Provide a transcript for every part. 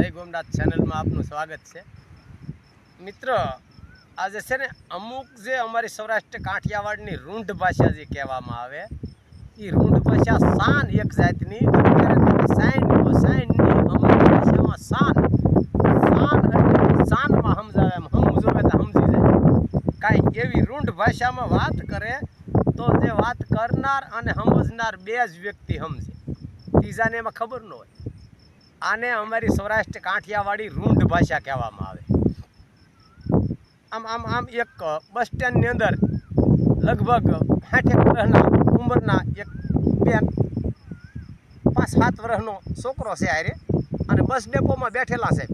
જય ગોમનાથ ચેનલમાં આપનું સ્વાગત છે। મિત્ર, આજે છે ને અમુક જે અમારી સૌરાષ્ટ્ર કાઠિયાવાડની રૂંઢ ભાષા જે કહેવામાં આવે, એ રૂંઢ ભાષા શાન એક જાતની સાઈનની અમારી ભાષામાં શાનમાં સમજાવે, એમ સમજો તો સમજી જાય। કાંઈ એવી રૂંઢ ભાષામાં વાત કરે તો જે વાત કરનાર અને સમજનાર બે જ વ્યક્તિ સમજે, ત્રીજાને એમાં ખબર ન હોય। આને અમારી સૌરાષ્ટ્ર કાઠિયાવાડી રૂંઢ ભાષા કહેવામાં આવે। આમ એક બસ સ્ટેન્ડની અંદર લગભગ 60 વર્ષના ઉંમરના એક બેન 5-7 વર્ષનો છોકરો છે આરે, અને બસ ડેપોમાં બેઠેલા છે।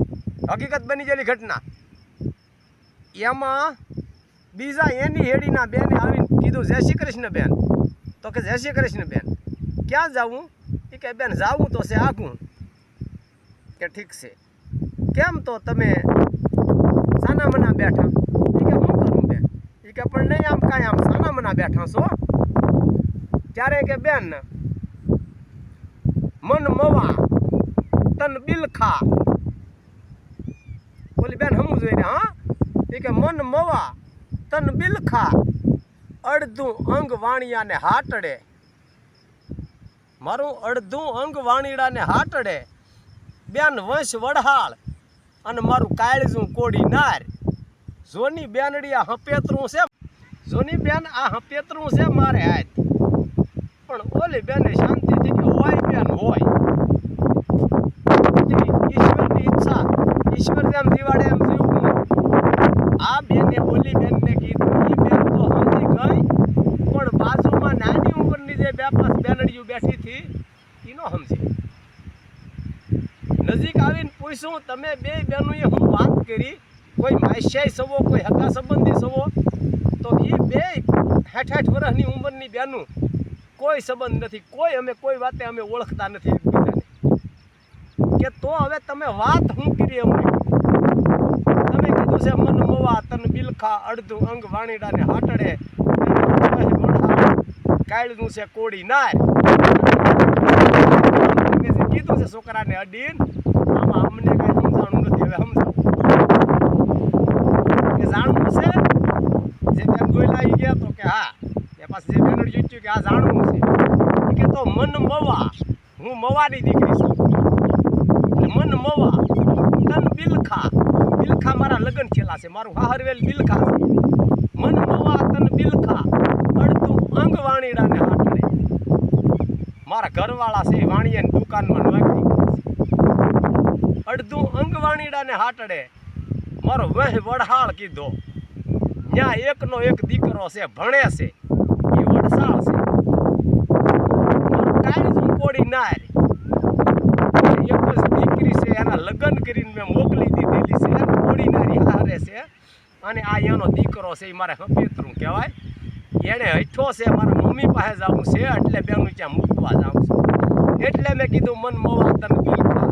હકીકત બની ગયેલી ઘટના। એમાં બીજા એની હેડીના બેને આવીને કીધું, જય શ્રી કૃષ્ણ બેન। તો કે જય શ્રી કૃષ્ણ બેન, ક્યાં જાવું? એ કે બેન જાવું તો છે આઘું। કે ઠીક છે, કેમ તો તમે સાના મના બેઠા? એ કે શું કરું બેન? એ કે પણ નહીં, આમ કાંઈ આમ સાના મના બેઠા છો? ત્યારે કે બેન, મન મવા તન બિલખા। બોલી બેન હમું જોઈને, હા? એ કે મન મવા તન બિલખા, અડધું અંગ વાણિયાને હાટડે। મારું અડધું અંગ વાણીડાને હાટડે, બેન વંશ વડહાળ અને મારું કાળજું કોડી નાર। જોની બેનડી આ હપેતરું છે, જોની બેન આ હપેતરું છે મારે હાથ, પણ ઓલી બેને શાંતિથી કે હોય બેન હોય। ઈશ્વરની ઈચ્છા, ઈશ્વર જેમ જીવાડે એમ જીવવું। આ બેને ઓલી બેનને કીધું, એ બેન તો સમજી ગઈ, પણ બાજુમાં નાની ઉંમરની જે 2-5 બેનડીઓ બેઠી હતી એ ન સમજી। નજીક આવીને પૂછ્યું, તમે બે બહેનોએ હું વાત કરી, કોઈ માસ્યાઈ સવો, કોઈ હગા સંબંધી સવો? તો એ બે 60 વર્ષની ઉંમરની બહેનું, કોઈ સંબંધ નથી, કોઈ અમે કોઈ વાતે અમે ઓળખતા નથી એકબીજાને। કે તો હવે તમે વાત શું કરી? અમને તમે કીધું છે મન મવા તન બિલખા, અડધું અંગ વાણીડાને હાટડે, કાળનું છે કોડી નાર। કીધું છે છોકરાને અડીન, આમાં અમને કઈ સમજાણું નથી, હવે સમજાવું કે જાણવું છે? જે બેન બોલા ગયા તો કે હા, એ પાછું જે બેન જીત્યું કે આ જાણવું છે। કે તો મન મવા, હું મવાની દીકરી છું, એટલે મન મવા તન બિલખા, બિલખા મારા લગ્ન થયેલા છે, મારું હાહરવેલ બિલખા છે। મન મવા તન બિલખા, અડધું અંગ વાણીડાને હાટડે, મારા ઘરવાળા છે વાણીયાની દુકાનમાં નોકરી કરે છે, અડધું અંગ વાણીડાને હાટડે, મારો વહ વડહાળ કીધો, ન્યા એકનો એક દીકરો છે, ભણે છે, એ વડસાળ છે, કાળજું કોડી નાર, એક જ દીકરી છે, એના લગ્ન કરીને મેં મોકલી દીધેલી છે, કોડી નારી હારે છે, અને આ એનો દીકરો છે, એ મારે હપેતરું કહેવાય। એને હઠો છે, મારા મમ્મી પાસે જવું છે, એટલે બેનું ત્યાં મૂકવા જાઉં છું। એટલે મેં કીધું મન મવા તન બિલખા,